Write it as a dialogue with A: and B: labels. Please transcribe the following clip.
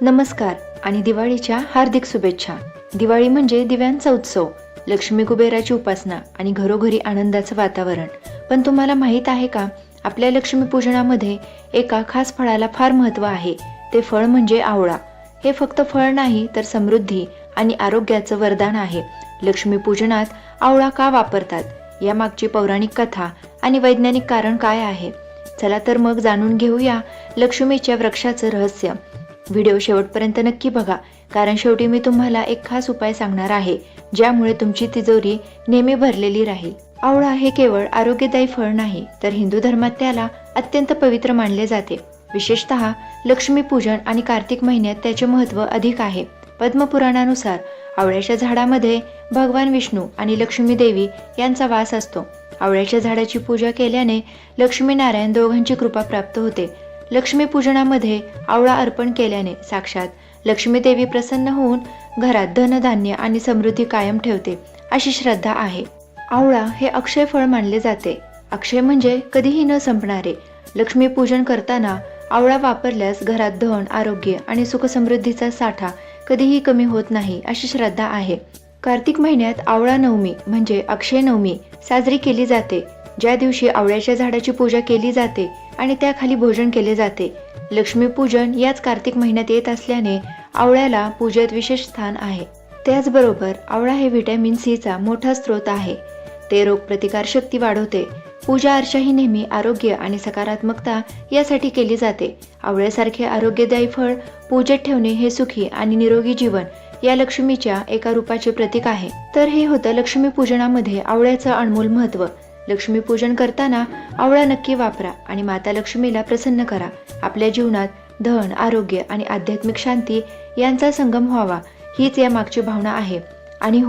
A: नमस्कार आणि दिवाळीच्या हार्दिक शुभेच्छा. दिवाळी म्हणजे दिव्यांचा उत्सव, लक्ष्मी कुबेराची उपासना आणि घरोघरी आनंदाचं वातावरण. पण तुम्हाला माहीत आहे का, आपल्या लक्ष्मी पूजनामध्ये एका खास फळाला फार महत्त्व आहे. ते फळ म्हणजे आवळा. हे फक्त फळ नाही तर समृद्धी आणि आरोग्याचं वरदान आहे. लक्ष्मी पूजनात आवळा का वापरतात, यामागची पौराणिक कथा आणि वैज्ञानिक कारण काय आहे? चला तर मग जाणून घेऊया लक्ष्मीच्या वृक्षाचं रहस्य. व्हिडिओ शेवटपर्यंत नक्की बघा, कारण शेवटी मी तुम्हाला एक खास उपाय सांगणार आहे, ज्यामुळे तुमची तिजोरी नेहमी भरलेली राहील. आवळा हे केवळ आरोग्यदायी फळ नाही, तर हिंदू धर्मात त्याला अत्यंत पवित्र मानले जाते. विशेषतः लक्ष्मी पूजन आणि कार्तिक महिन्यात त्याचे महत्त्व अधिक आहे. पद्मपुराणानुसार आवळ्याच्या झाडामध्ये भगवान विष्णू आणि लक्ष्मी देवी यांचा वास असतो. आवळ्याच्या झाडाची पूजा केल्याने लक्ष्मी नारायण दोघांची कृपा प्राप्त होते. लक्ष्मी पूजनामध्ये आवळा अर्पण केल्याने साक्षात लक्ष्मी देवी प्रसन्न होऊन घरात धनधान्य आणि समृद्धी कायम ठेवते, अशी श्रद्धा आहे. आवळा हे अक्षय फळ मानले जाते. अक्षय म्हणजे कधीही न संपणारे. लक्ष्मी पूजन करताना आवळा वापरल्यास घरात धन, आरोग्य आणि सुखसमृद्धीचा साठा कधीही कमी होत नाही, अशी श्रद्धा आहे. कार्तिक महिन्यात आवळा नवमी म्हणजे अक्षय नवमी साजरी केली जाते, ज्या दिवशी आवळ्याच्या झाडाची पूजा केली जाते आणि त्याखाली भोजन केले जाते. लक्ष्मी पूजन याच कार्तिक महिन्यात येत असल्याने आवळ्याला पूजेत विशेष स्थान आहे. त्याचबरोबर आवळा हे व्हिटॅमिन सी चा मोठा स्रोत आहे. ते रोगप्रतिकार शक्ती वाढवते. पूजा अर्चा ही नेहमी आरोग्य आणि सकारात्मकता यासाठी केली जाते. आवळ्यासारखे आरोग्यदायी फळ पूजेत ठेवणे हे सुखी आणि निरोगी जीवन या लक्ष्मीच्या एका रूपाचे प्रतीक आहे. तर हे होतं लक्ष्मी पूजनामध्ये आवळ्याचं अनमोल महत्त्व. लक्ष्मी पूजन करताना आवळा नक्की वापरा आणि माता लक्ष्मीला प्रसन्न करा. आपल्या जीवनात धन, आरोग्य आणि आध्यात्मिक शांती यांचा संगम व्हावा, हीच या मागची भावना आहे. आणि